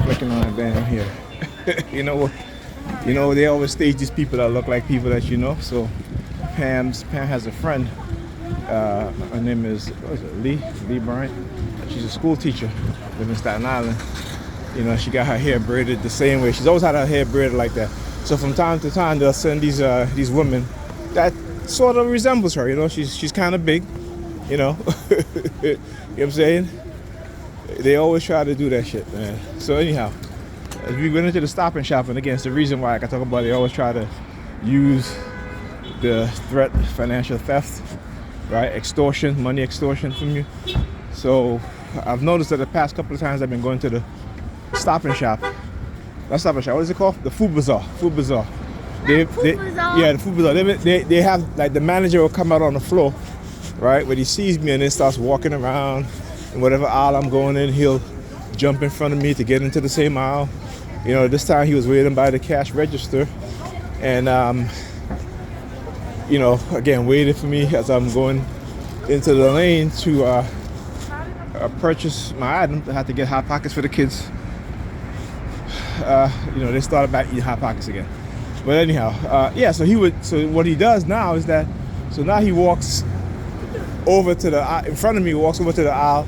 Flicking on it down here. You know what? You know they always stage these people that look like people that you know. So Pam has a friend. Her name is, what is it, Lee Bryant. She's a school teacher, lives in Staten Island. You know, she got her hair braided the same way. She's always had her hair braided like that. So from time to time, they'll send these women that sort of resembles her. You know, she's kind of big. You know, you know what I'm saying? They always try to do that shit, man. So anyhow, as we went into the Stop and Shop, and again, it's the reason why I can talk about it. They always try to use the threat, financial theft, right? Extortion, money extortion from you. So I've noticed that the past couple of times I've been going to the Stop and Shop. Not Stop and Shop. What is it called? The Food Bazaar. Food Bazaar. Food Bazaar? Yeah, the Food Bazaar. They have, like, the manager will come out on the floor, right? When he sees me and then starts walking around, and whatever aisle I'm going in, he'll jump in front of me to get into the same aisle. You know, this time he was waiting by the cash register, and you know, again, waited for me as I'm going into the lane to purchase my item. I had to get Hot Pockets for the kids. You know, they started back eating Hot Pockets again. But anyhow, yeah. So what he does now is that. So now he walks over to the in front of me. Walks over to the aisle.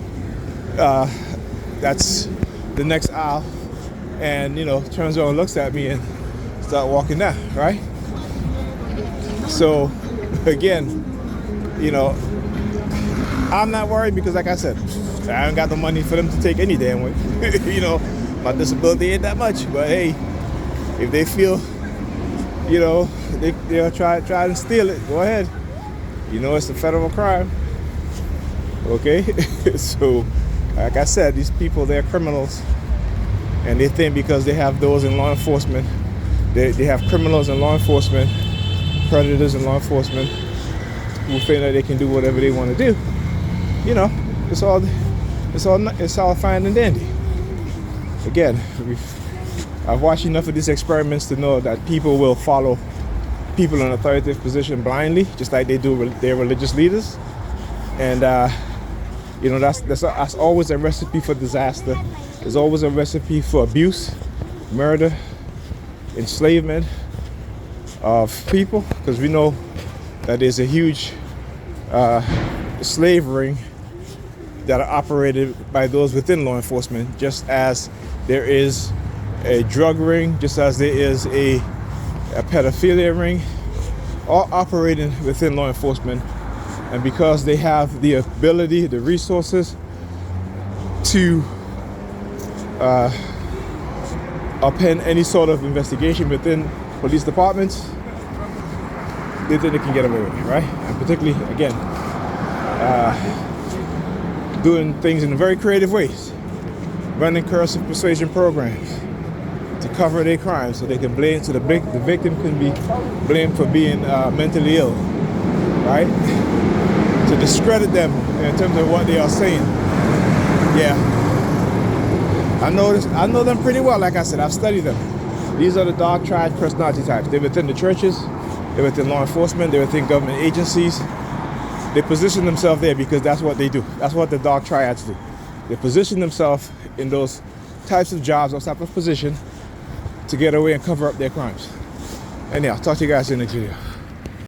That's the next aisle, and you know, turns around, looks at me, and start walking down. Right. So again, you know, I'm not worried because, like I said, I haven't got the money for them to take any damn way. You know, my disability ain't that much. But hey, if they feel, you know, they'll try and steal it, go ahead. You know, it's a federal crime. Okay? So, like I said, these people, they're criminals. And they think because they have those in law enforcement, they have criminals in law enforcement, predators in law enforcement, who think that they can do whatever they want to do. You know, it's all fine and dandy. Again, I've watched enough of these experiments to know that people will follow people in authoritative position blindly, just like they do their religious leaders. And you know, that's always a recipe for disaster. There's always a recipe for abuse, murder, enslavement of people, because we know that there's a huge slave ring that are operated by those within law enforcement, just as there is a drug ring, just as there is a pedophilia ring, all operating within law enforcement. And because they have the ability, the resources to append any sort of investigation within police departments, they think they can get away with it, right? And particularly, again, doing things in very creative ways, running coercive persuasion programs to cover their crimes, so they can blame, so the victim can be blamed for being mentally ill, right? To discredit them in terms of what they are saying. Yeah, I know them pretty well. Like I said, I've studied them. These are the dark triad personality types. They're within the churches, they're within law enforcement, they're within government agencies. They position themselves there because that's what they do. That's what the dark triads do. They position themselves in those types of jobs, those types of positions, to get away and cover up their crimes. Anyhow, talk to you guys in the next video.